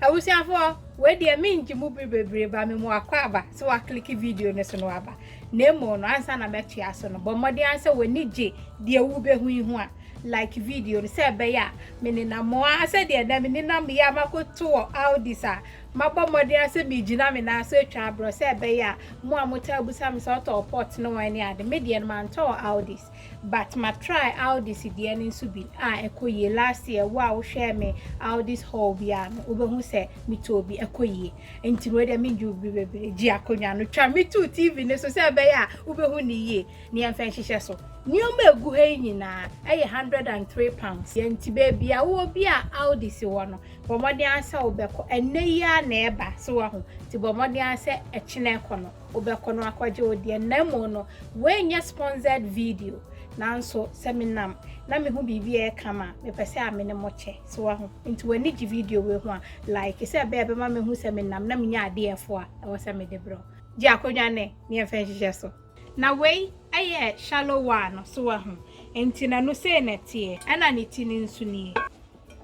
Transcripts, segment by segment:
Awusiafo we de me njimu bebre ba me mu akwaba so wa click video ne so no aba na emo no ansa na meto aso no bo mode ansa wani je de wu behu ihu a like video ne se be ya me ne na mo asa de da me ne na me ya makoto Aldi sa mabo mode ansa bi gina me na so atwa bro se be ya mo amota abusa me so to pot no wan ade me de man to Aldi but ma try Aldi si de ne nso bi ekoye last year wo share me Aldi haul bia no obehu se mi to bi ekoye enti no de me ju bi bebre ji akonya no twa me to TV ne so se be ya obehu ni ye ni amfa hihye so ni o ma egu he nyina eye £103 enti baby a wo bi a Aldi si wo no bomode ansa obeko enne ya na eba so wa ho ti bomode ansa ekine ekono obeko no akwaje odi na mo no we nya sponsored video nanso seminam na me hu bibi e kama me pese a me ne moche so wa ho nti wani gi video we ho a like se be ma me hu seminam na me nya ade efo a e wo se me de bro ji akonwa ne ne e fa hihye so na we aye shallow one so wa ho enti na no se na tie ana ne ti ni nsu ni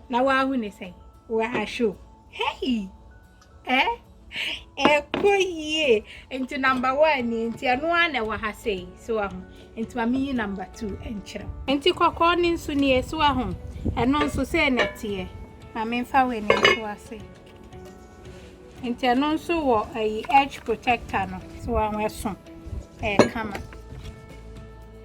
na wa hu ne sei wa show hey koye enti number 1 enti anu ana wa ha sei so wa ho enti ma mi number 2 enchira enti kokko ni nsu ni so wa ho eno nso se na tie ma me fa we ni so wa sei enti eno nso wo ayi edge protector no so wa ho eso kama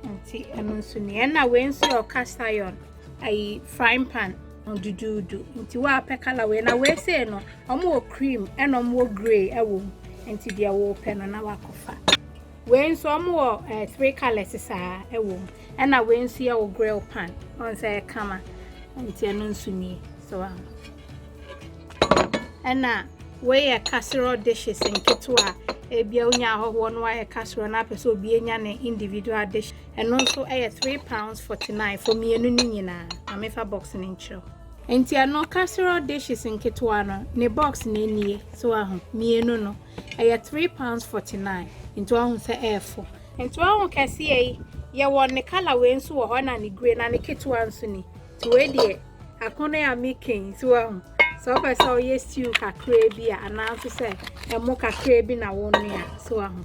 enti eno nso ni na we nso yo cast iron ayi frying pan ondududu nti wa pekala we na we say no omo cream eno mo gray ewo nti dia wo pe no na wakofa we nso omo 3 colors sa ewo na we nso ye wo grill pan on say kama nti eno nso ni so na we ye casserole dishes nketwa ebia onya ahoho no wa casserole na pese obi enya ne individual dish eno nso £3.49 for mienu ni nyina amefa box ni nchiro enti ano casserole dishes nketwa no ne box na enie so aho mienu no £3.49 into aho se efo enti aho kase ye won ne color we nso wo ho na ne grey na ne ketwa nso ni to we de akono ya making so aho so pesa ye stew kakra bia ananso se emo kakra bi na wonu ya so aho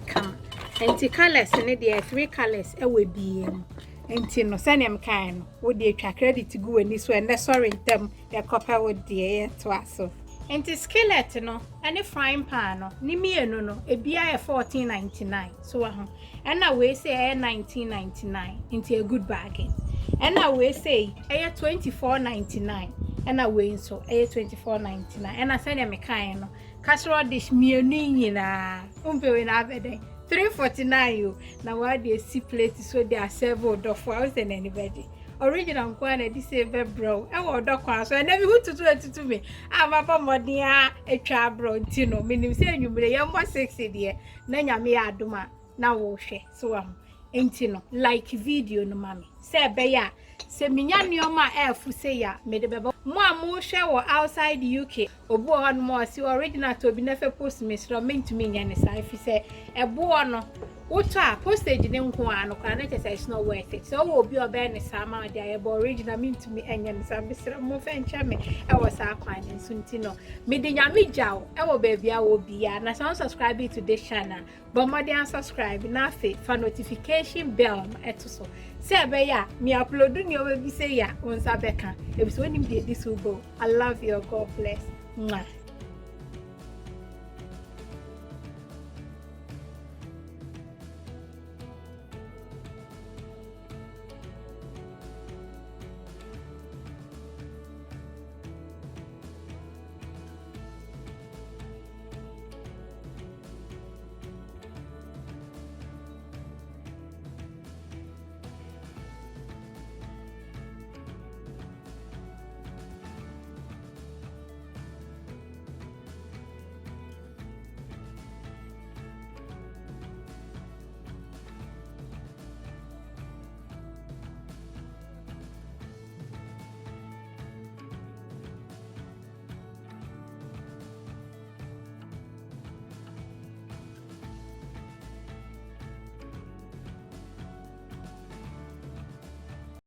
kama enti colors ne de 3 colors ewe biem enti no sane mkan no wo de atwa credit gu wani so ene sorry ntem ya kopa wo de to aso enti skillet no ene frying pan no ni mienu no ebia ye $14.99 so aho ena we say $19.99 enti a good bargain ena we say $24.99 ena we nso $24.99 ena sane mkan no casserole dish mienu nyina umpe we na abede $3.49 na wa dey see plate so they are served of house and anybody original kwana di say bro e wo do kwa so na bi hututu me amapa modia etwa bro ntino menim say anwumre ye mo 6 de na nyame ya adoma na wo hwe so am ntino like video no mami say be ya se minya nioma efu say ya me de bebo mo amu hwe wo outside UK obu ho no mo si original to bi na fe post me sro me ntumi nya ne sai fi say ebo no Uta postage ne nko ano kwa na chese is not worth it. So wo bi oba ne sama de aye bo original mean to me enya ne sa bisira mo fa ncha me e wo sa kwan ne sunti no. Me de nya me jaw e wo ba bia wo bia na so subscribe to this channel. But more than subscribe na fe for notification bell eto so. Say be ya me upload ni o be say ya won sa beka. E bi so nim de this will go. I love you. God bless. Mwah.